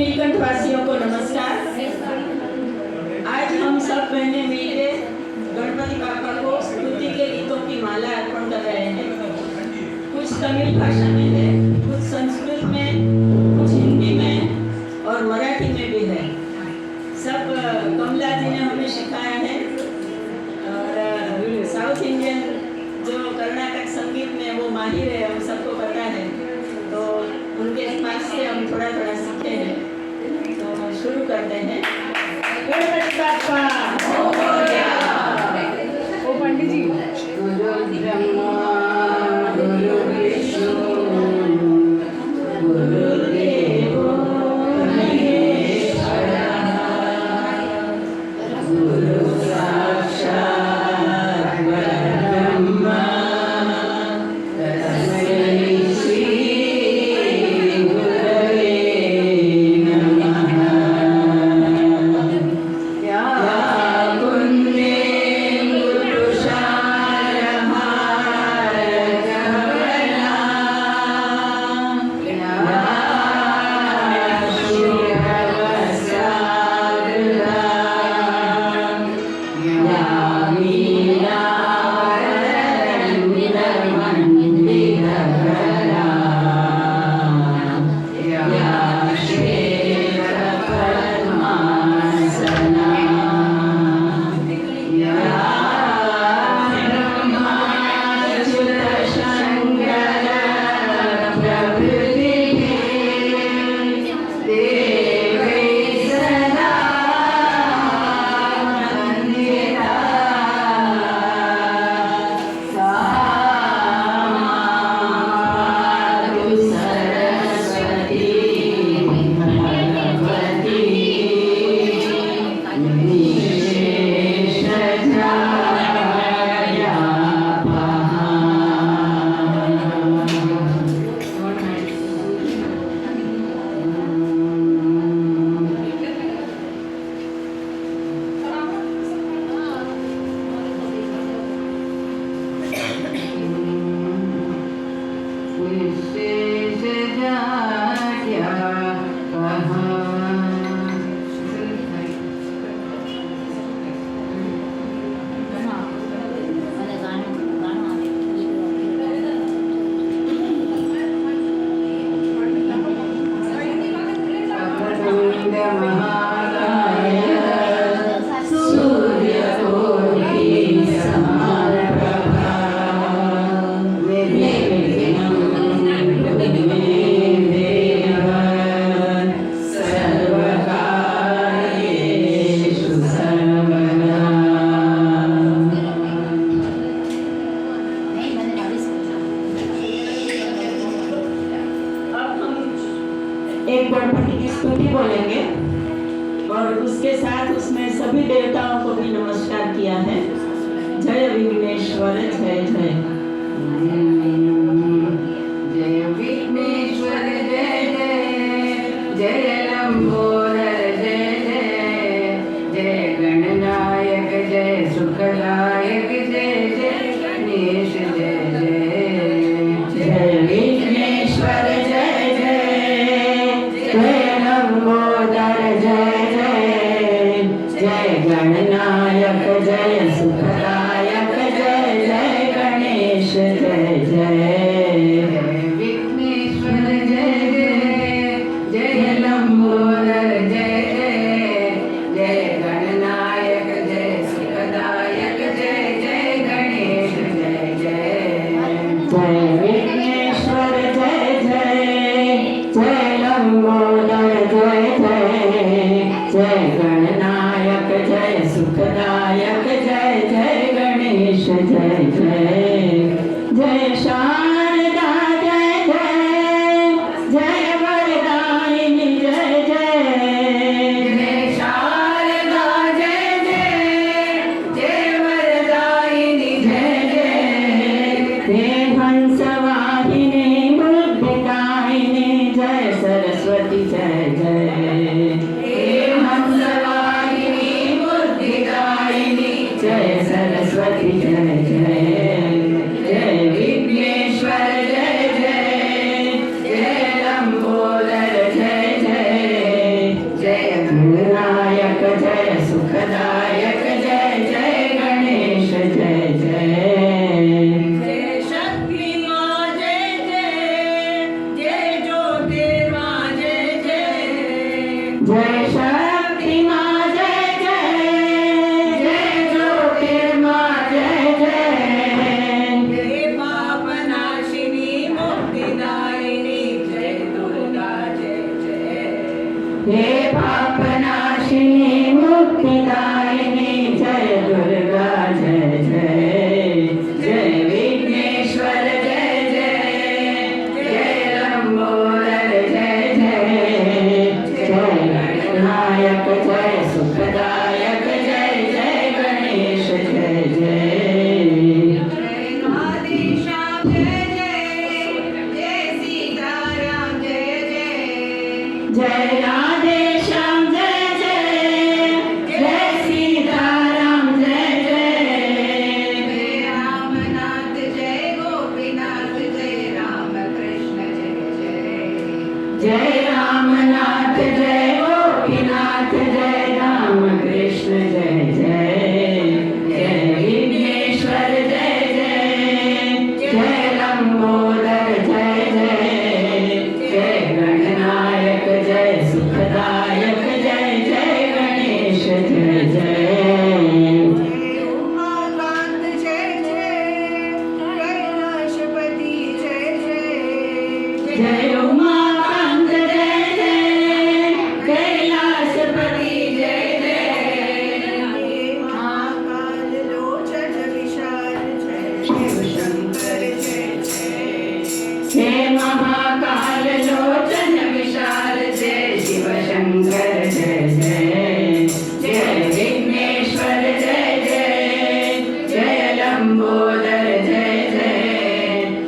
नीलकंठ वासियों को नमस्कार। आज हम सब बहनें मिलके गणपति बापा को स्तुति के गीतों की माला अर्पण कर रहे हैं। कुछ तमिल भाषा में है, कुछ संस्कृत में, कुछ हिंदी में और मराठी में भी है। सब कमला जी ने हमें सिखाया है। और साउथ इंडियन जो कर्नाटक संगीत में वो माहिर है, हम सबको पता है, तो उनके पास से हम थोड़ा थोड़ा सीखे हैं। तो शुरू करते हैं। गणपति बाप्पा ओ पंडित जी। गुरु ब्रह्मा गुरु विष्णु गुरुदेवो महेश्वरः गुरु साक्षात् परब्रह्म तस्मै श्री गुरवे नमः। या पुण्येन्दु तुषारहारधवला या शुभवस्त्रावृता या मीनावरन्दमण्डितकरा या श्वेतपद्मासना या ब्रह्माच्युतशङ्करप्रभृतिः देवै सदा वन्दिता सा मातु सरस्वती भगवती एक गणपति की स्तुति बोलेंगे और उसके साथ उसमें सभी देवताओं को भी नमस्कार किया है। जय विघ्नेश्वर जय जय। जय विघ्नेश्वर जय जय जय लंबोदर जय जय जय गणनायक जय सुखदायक जय जय गणेश जय जय जय विघ्नेश्वर जय जय लंबोदर जय जय जय गणनायक जय सुखदायक जय जय गणेश जय जय विघ्नेश्वर जय जय जय लंबोदर जय जय जय गणनायक जय सुखदायक जय जय गणेश जय जय जय विघ्नेश्वर जय जय जय लंबोदर जय जय जय गणनायक जय सुखदायक जय जय गणेश जय जय जय शारदा जय जय जय वरदायिनी जय जय जय शारदा जय जय जय वरदायिनी जय जय हे हंसवाहिनी बुद्धिदायिनी जय सरस्वती जय जय हे हंसवाहिनी गणनायक जय सुखदायक जय जय गणेश जय जय जय शक्ति माँ जय जय जय ज्योतिर्माँ जय जय जय शक्ति माँ जय जय जय ज्योतिर्माँ जय जय जय पापनाशिनी मुक्तिदायिनी जय दुर्गा जय जय हे पापनाशिनी मुक्तिदायिनी जय दुर्गा जय जय जय विघ्नेश्वर जय जय जय लंबोदर जय जय जय गणनायक जय सुखदायक जय जय गणेश जय जय जय आदिश्याम जय जय जय सीताराम जय जय जय राधेश्याम जय जय जय सीताराम जय जय जय रामनाथ जय गोपीनाथ जय राम कृष्ण जय जय जय रामनाथ जय गोपीनाथ जय राम कृष्ण जय जय जय विघ्नेश्वर जय जय जय लंबोदर जय जय जय गणनायक जय सुखदायक जय जय गणेश जय जय उमाकांत जय जय कैलाशपति जय जय जय उमाकांत जय जय कैलाशपति जय जय महाकाल लोचन विशाल जय शिव शंकर जय जय हे महाकाल लोचन विशाल जय शिव शंकर जय जय जय विघ्नेश्वर जय जय जय लंबोदर जय जय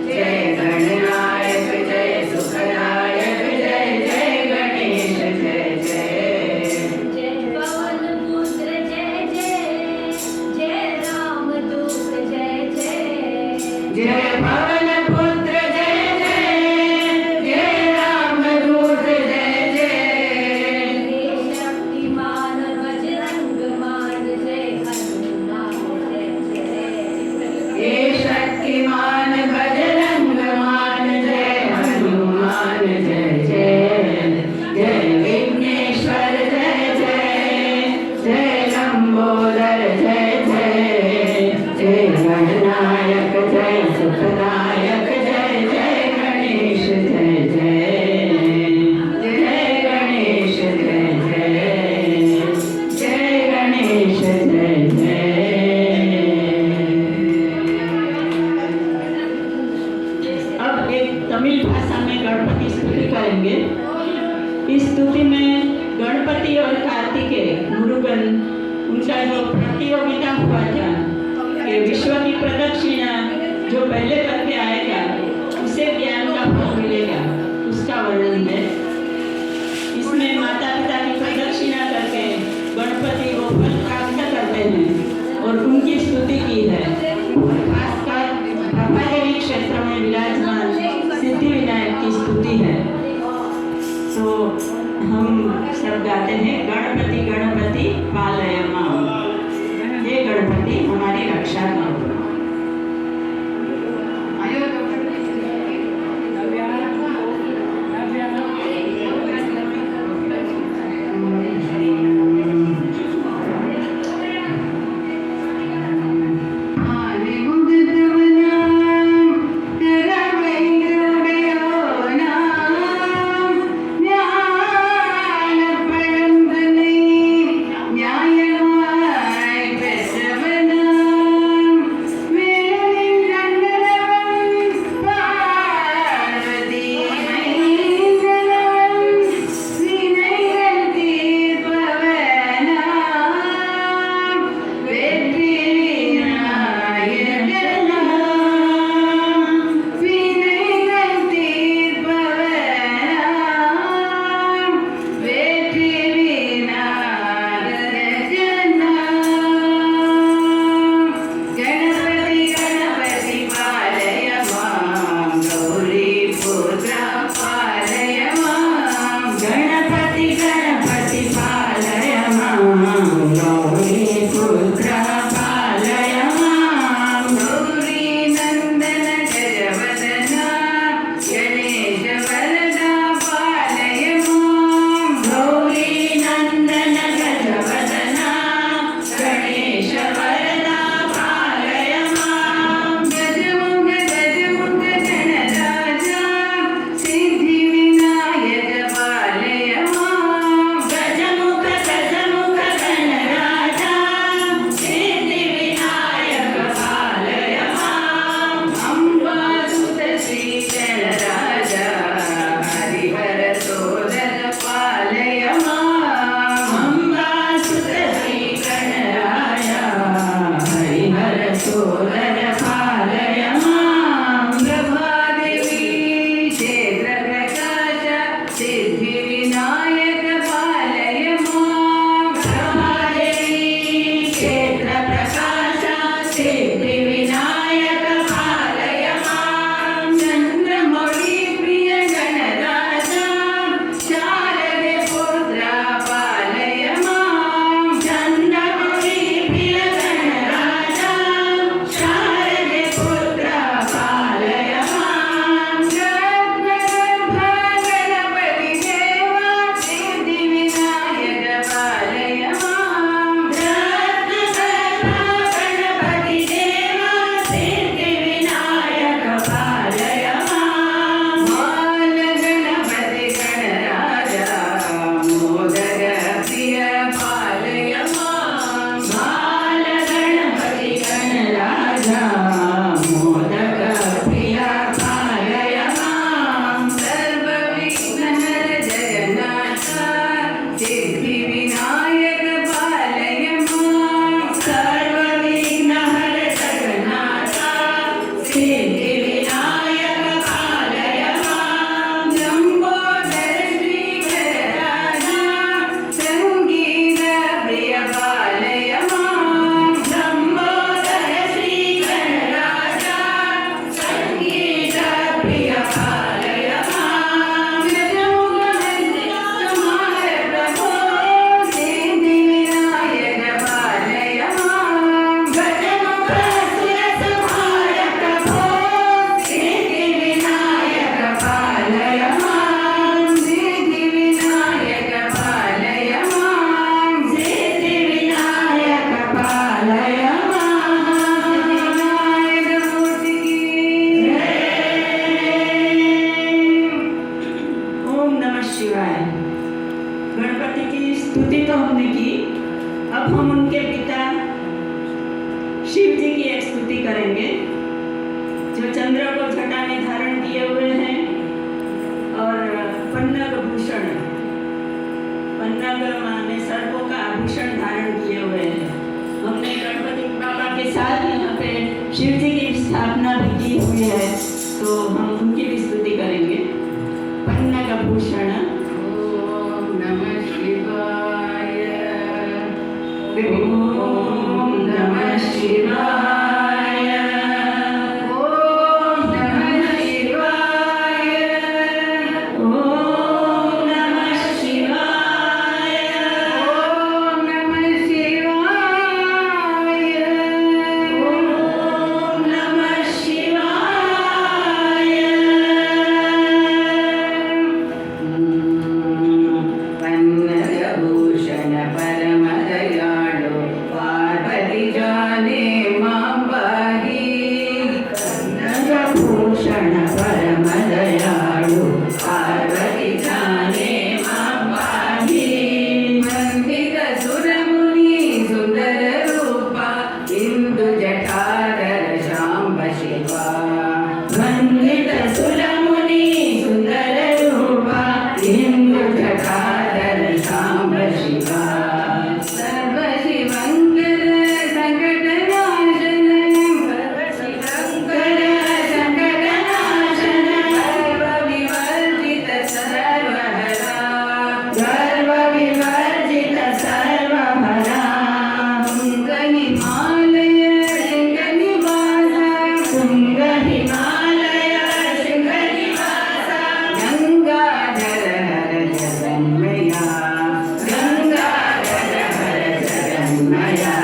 जय गणनायक जय सुखदायक जय जय गणेश जय जय जय पवन पुत्र जय जय जय रामदूत जय जय जय पवन पुत्र जय जय जय रामदूत जय जय हे शक्तिमान बजरंगमान जय हनुमान जय जय हे शक्तिमान बजरंगमान जय हनुमान जय जय जय विघ्नेश्वर जय जय जय लंबोदर जय जय जय गणनायक जय सुखदायक जय जय गणेश जय जय जय गणेश जय जय जय गणेश जय जय अब एक तमिल भाषा में गणपति स्तुति करेंगे। इस स्तुति में गणपति और कार्तिकेय मुरुगन उनका जो प्रतियोगिता हुआ था कि विश्व की प्रदक्षिणा जो पहले करके आएगा उसे ज्ञान का फल मिलेगा, उसका वर्णन है। इसमें माता पिता की प्रदक्षिणा करके गणपति वो फल प्राप्त करते हैं और उनकी स्तुति की है। खासकर ब्रह्मादेवी क्षेत्र में विराजमान सिद्धि विनायक की स्तुति है। तो हम सब गाते हैं गणपति गणपति पालय मां, हे गणपति हमारी रक्षा करो। न्यायवाय पालय मां बालगणपति गणराजा मोदक प्रिया पालय मां सर्वविघ्नहर जगन्नाथ सिद्धिविनायक पालय मां सर्वविघ्नहर जगन्नाथ सिद्धिविनायक पालय मां लंबोदर श्रीधर राजा संगीत प्रिय पालय मां लंबोदर श्री गणराजा संगीत प्रिय पालय मां कुमार प्रभो सिद्धिविनायक पालय मां गजमुख सुर संहार प्रभो सिद्धिविनायक पालय मां सिद्धिविनायक पालय मां सिद्धिविनायक पालय मां विनायक मूर्ति की ओम नमः शिवाय। गणपति की स्तुति तो हमने की, अब हम उनके पिता शिव जी की एक स्तुति करेंगे जो चंद्र को जटा में धारण किए हुए हैं और पन्नग भूषण, पन्नग माने सर्पों का आभूषण धारण किए हुए हैं। हमने गणपति बाबा के साथ यहाँ पे शिव जी की स्थापना भी की हुई है, तो हम उनकी भी स्तुति करेंगे। पन्नग भूषण ओम नमः शिवाय ओम नमः शिवाय ओम नमः शिवाय ओम नमः शिवाय ओम नमः शिवाय ओम नमः शिवाय। पन्नगभूषण परम दयाळु पार्वती जाने मां पाहि पन्नगभूषण परम दयाळु पार्वती जाने मां पाहि। वन्दित सुरमुनि सुन्दर रूपा इंदु जटाधर शाम्ब शिवा वन्दित सुरमुनि सुन्दर रूपा इंदु जटाधर शाम्ब शिवा। सर्वशिवङ्कर सङ्कटनाशन शङ्कर सङ्कटनाशन सर्वविवर्जित सर्वहरा सर्वविवर्जित सर्वहरा शृङ्गहिमालय शृङ्गनिवास शृङ्गहिमालय शृङ्गनिवास गङ्गाधर हर जगन्मया गङ्गाधर हर जगन्मया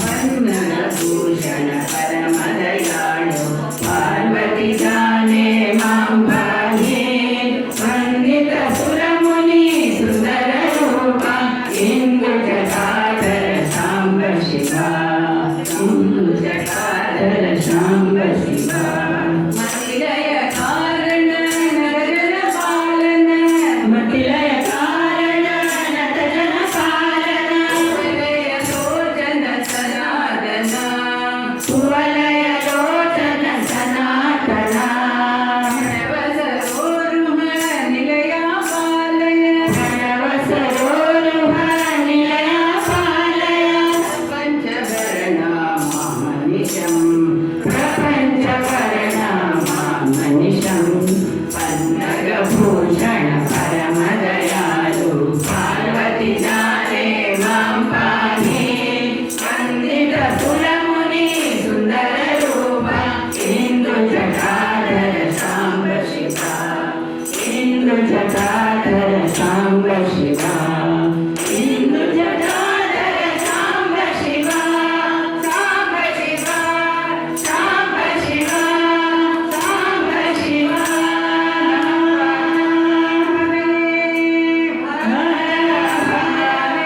वन्नभूषण परम दयाळु पार्वती जाने मां पाहि। वन्दित सुरमुनि सुन्दर रूपा इंदु जटाधर शाम्ब शिवा इंदु जटाधर शाम्ब शिवा। मतिलय कारण नरजन पालन मतिलय कारण नत जन पालन कुवलय लोचन सनातन कुवलय लोचन सनातना प्रणवसरोरुह निलया पालय प्रणवसरोरुह निलया पालय पञ्चवर्णामनिशं प्रपञ्चवर्णामनिशं पन्नगभूषण परम दयालु पार्वती जाने मां पाहि। वन्दित सुरमुनि सुन्दर रूपा इंदु जटाधर शाम्ब शिवा इंदु जटाधर शाम्ब शिवा इंदु जटाधर शाम्ब शिवा शाम्ब शिवा शाम्ब शिवा शाम्ब शिवा। हर हर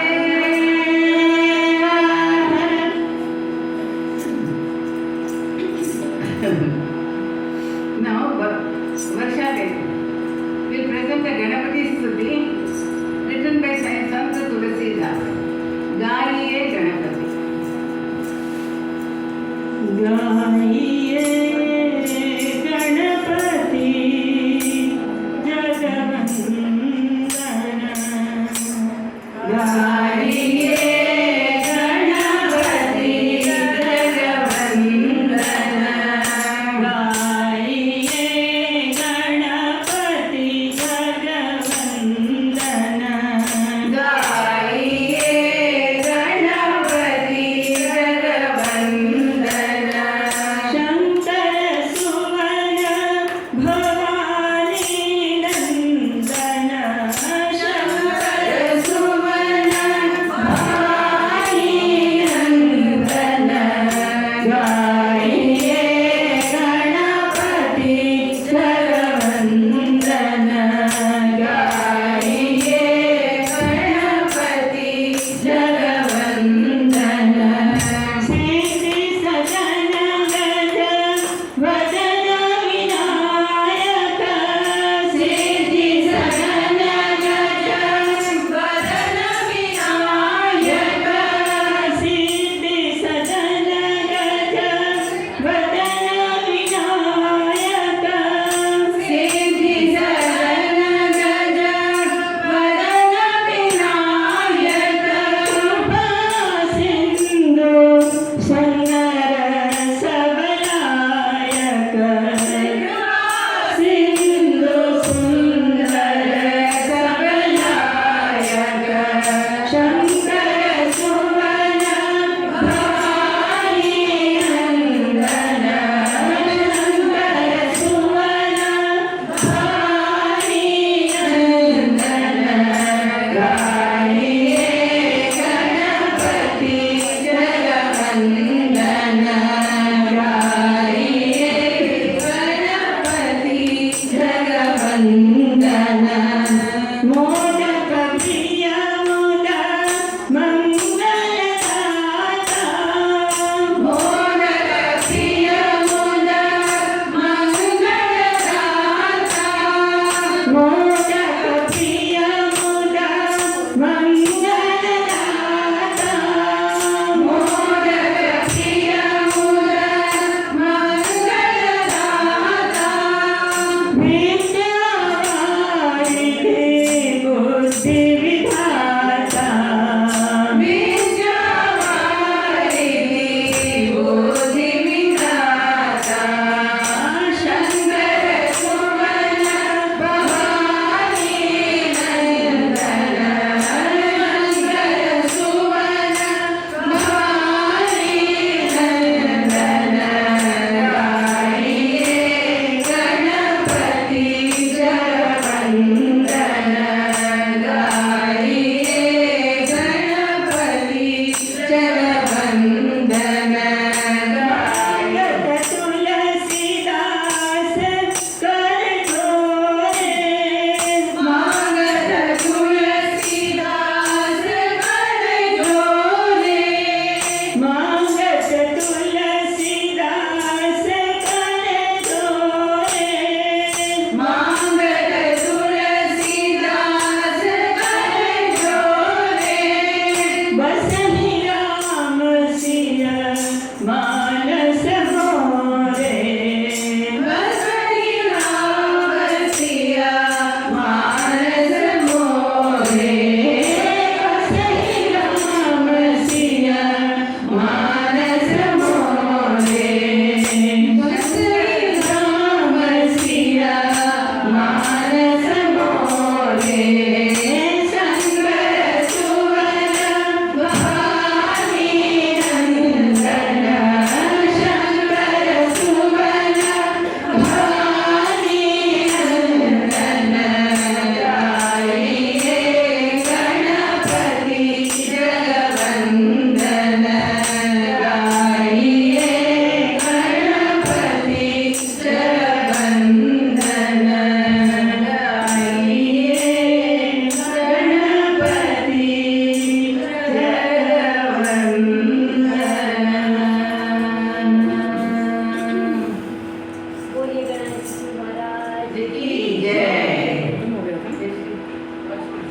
बोलिए गणेश महाराज की जय।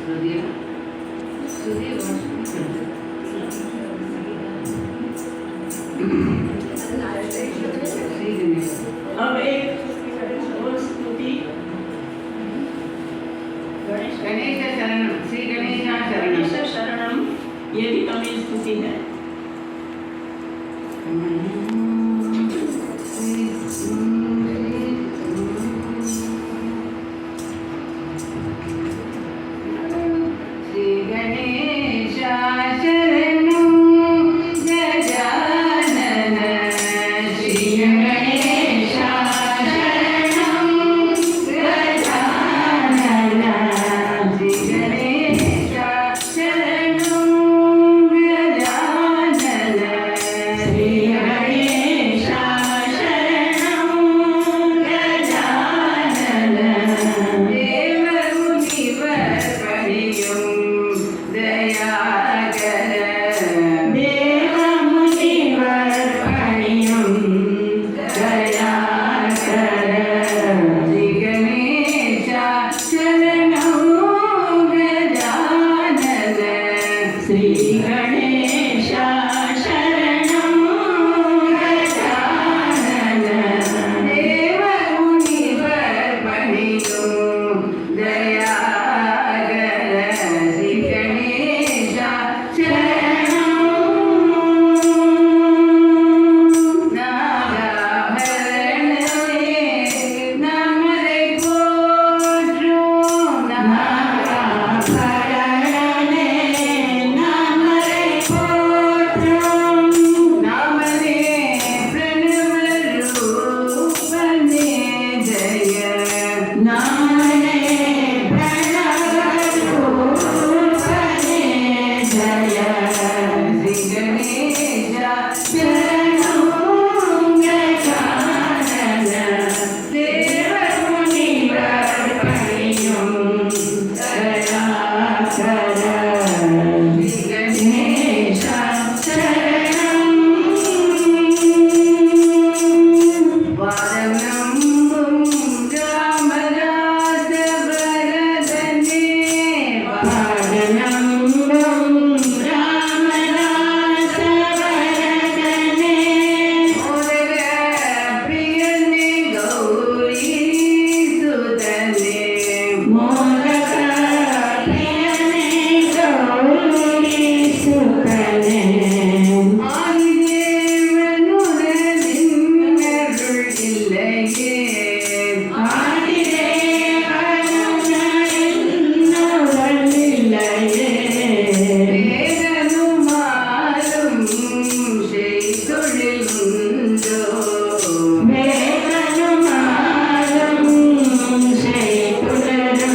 सुधीर सुधीर अब एक और स्तुति गणेश गणेश शरणम श्री गणेश गणेश शरणम शरणम, ये भी तमिल स्तुति है। श्री गणेश शरणम गजानन श्री गणेश शरणम गजानन श्री गणेश शरणम गजानन श्री गणेश शरणम गजानन देवमुनिवर पणियुं दयाकर देवमुनिवर पणियुं दयाकर श्री गणेश शरणं गजानन श्री गणेश शरणं गजानन देवमुनिवर पणियुं दयाकर श्री गणेश शरणं नागाभरणने नमरे पोற்றும் नागाभरणने नमरे पोற்றும் नामने प्रणवरूपने जय नामने प्रणवरूपने जय श्री गणेश शरणं गजानन देवमुनिवर पणियुं दयाकर श्री गणेश शरणं वारनम्बुं रामदासवरदने वारनम्बुं रामदासवरदने मोदकप्रियने गौरीसुतने मोदकप्रियने गौरीसुतने ஆதிதேவனுடனின்னருளில்லையே ஆதிதேவனுடனின்னருளில்லையே வேதனுமாலும் செய்தொழில் உண்டோ வேதனுமாலும் செய்தொழிலுண்டோ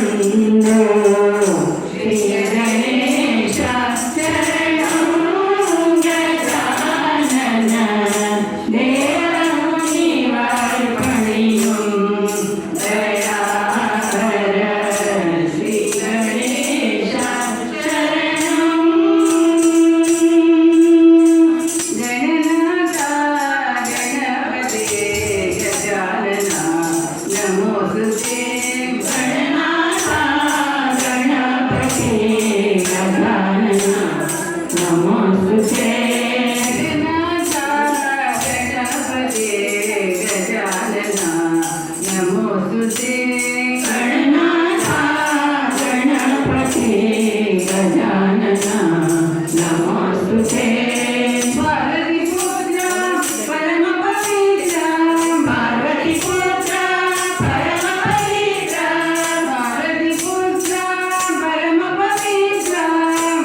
ஸ்ரீ கணேச சரணம் கஜானன தேவமுனிவர் பணியும் தயாகர ஸ்ரீ கணேச சரணம் गणनाथा गणपते गजानना नमोस्तुते गणनाथा गणपते गजानना नमोस्तुते गणनाथा गणपते गजानना नमोस्तुते गणनाथा गणपते गजानना नमोस्तुते पार्वतीपुत्र परम पवित्र पार्वतीपुत्र परम पवित्र पार्वतीपुत्र परम पवित्र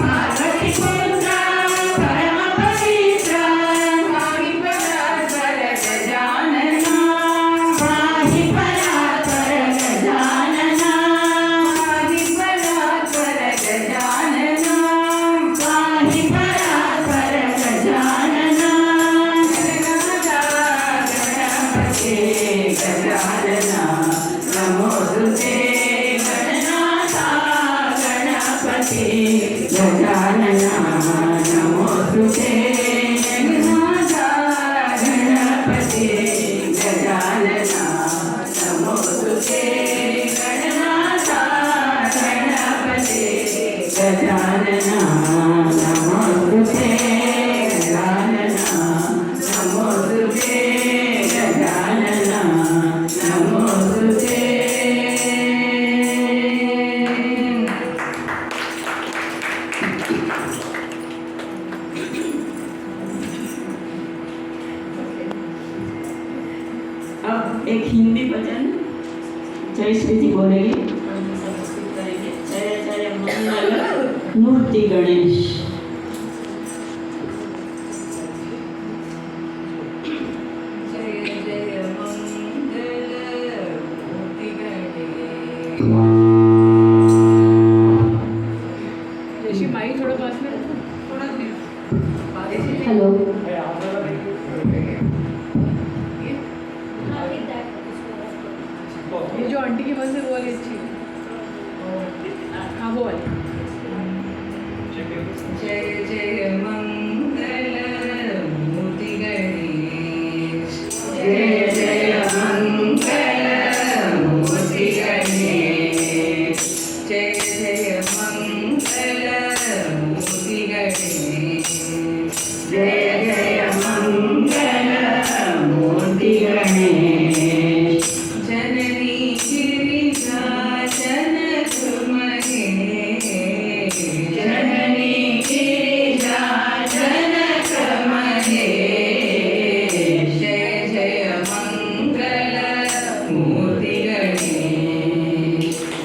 पार्वतीपुत्र परम तुझे गणनाथा गणपते गजानना नमो तुझे गणनाथा गणपते गजानना नमो तुझे गजानना नमो तुझे गजानना नमो तुझे अब एक हिंदी भजन जय श्री जी बोलेगी और हम संस्कृत करेंगे। जय जय मंगल मूर्ति गणेश। जय जय मंगल मूर्ति गणेश। जैसी माई थोड़ा पास में रखो, थोड़ा हेलो ये जो आंटी की बस है वो वाली अच्छी है। हाँ वो वाली। जय जय मंगल मूर्ति गणेश। जय जय मंगल मूर्ति गणेश जय जय मंगल मूर्ति गणेश। जय जय मंगल मूर्ति गणेश जननी गिरिजा जनक महेश। जननी गिरिजा जनक महेश जय जय मंगल मूर्ति गणेश।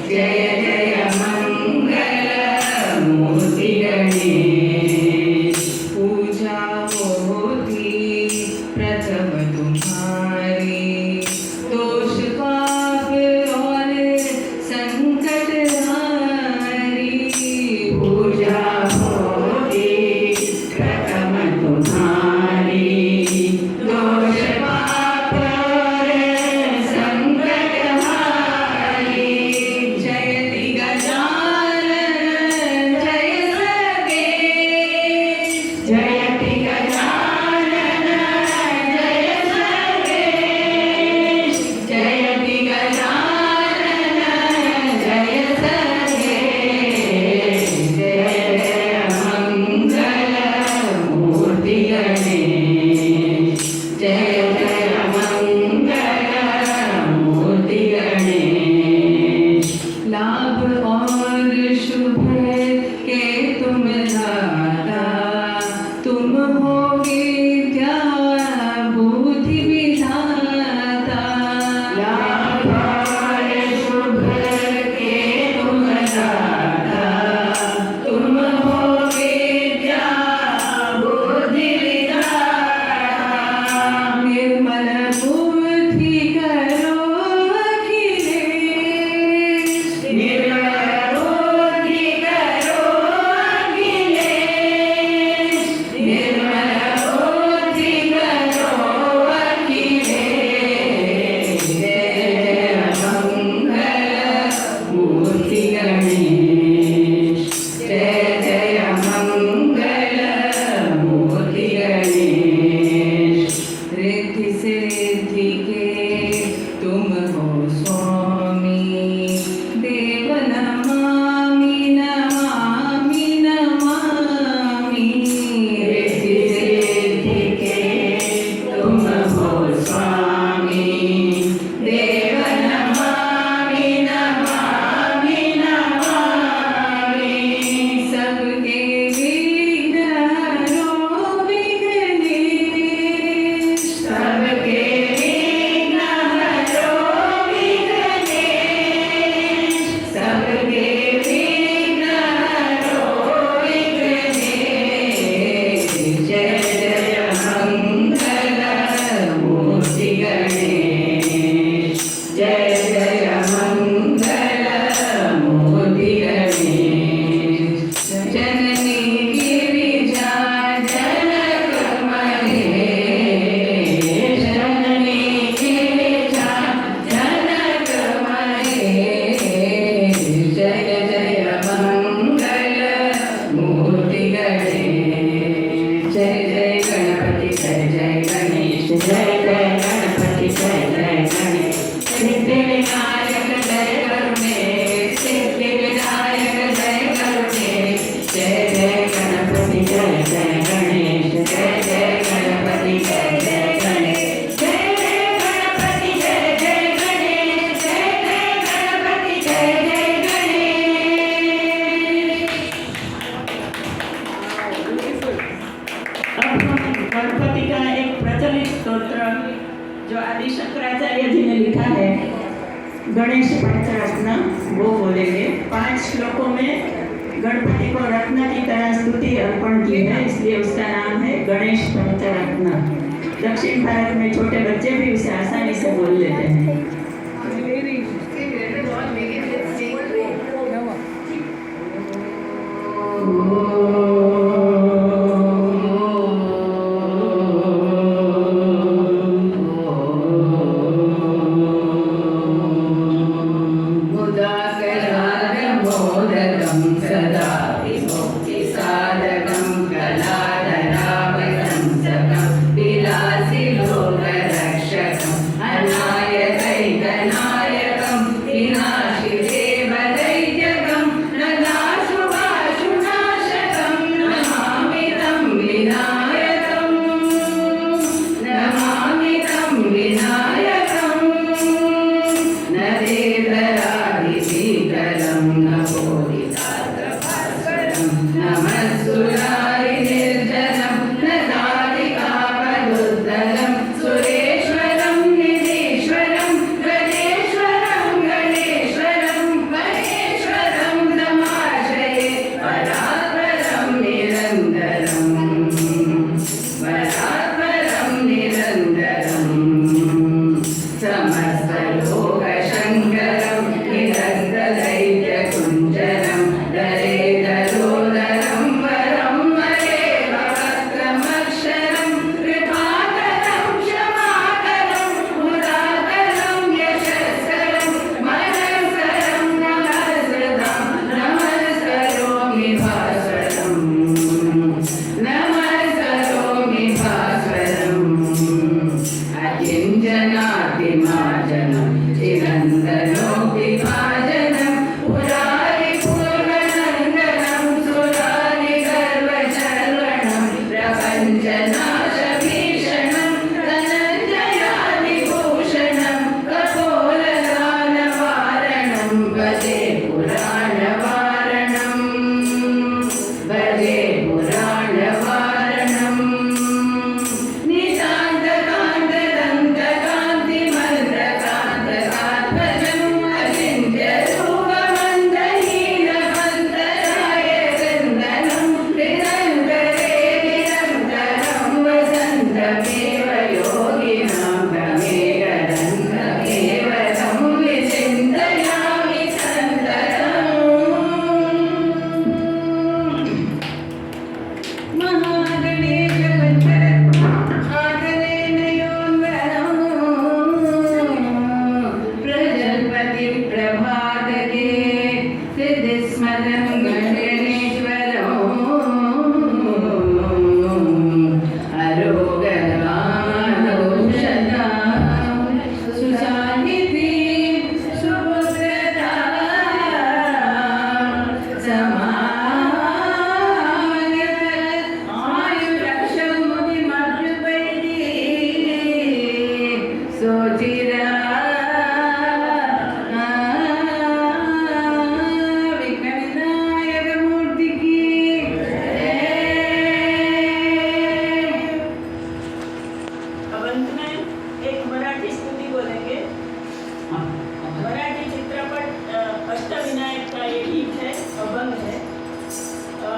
जय जय मंगल मूर्ति गणेश पूजा होती प्रथम तुम्हारी, दोष पाप और संकट हारी। पूजा होती प्रथम तुम्हारी दोष पाप और संकट हारी जयति गजानन जय सर्वेश। जयति गजानन जय सर्वेश जयति गजानन जय सर्वेश जय जय मंगल मूर्ति गणेश जय जय मंगल मूर्ति गणेश लाभ और शुभ के तुम दाता, तुम हो विद्या बुद्धि विधाता। लाभ और शुभ के तुम दाता तुम हो विद्या बुद्धि विधाता निर्मल बुद्धि करो अखिलेश। निर्मल बुद्धि करो अखिलेश निर्मल जो आदि शंकराचार्य जी ने लिखा है गणेश पंचरत्न, वो बोलेंगे। 5 श्लोकों में गणपति को रत्न की तरह स्तुति अर्पण की है, इसलिए उसका नाम है गणेश पंचरत्न। दक्षिण भारत में छोटे बच्चे भी उसे आसानी से बोल लेते हैं। मोदकं सदा विमुक्तिसाधकं कलाधरावसंसकं विलासि लोकरक्षकम् अनायकैकनायकं विनाशिदेवदैत्यकं नदाशुभाशुनाशकं नमामि तं विनायकम् नमामि तं विनायकम् न वेदरादिभीकरं न बोधितात्रभास्वरं नमस्सुरारिनिर्जनं न दारिकापदुद्धलं सुरेश्वरं निधीश्वरं गणेश्वरं गणेश्वरं महेश्वरं समाश्रये परात्परं निरन्तरं परात्परं निरन्तरम् समस्तलोकशङ्करं निरन्तदैत्यकुञ्जरं दरेदरोदरं वरं वरेवक्त्रमक्षरं कृपाकरं क्षमाकरं मुदाकरं यशस्करं मनस्करं नमस्कृतं नमस्करोमि भास्वरम् नमस्करोमि भास्वरम् अकिञ्चनातिमार्जनं चिरन्दनोऽपिभाजनं पुरारिपूर्वनन्दनं सुरारिगर्वशर्वणं प्रपञ्च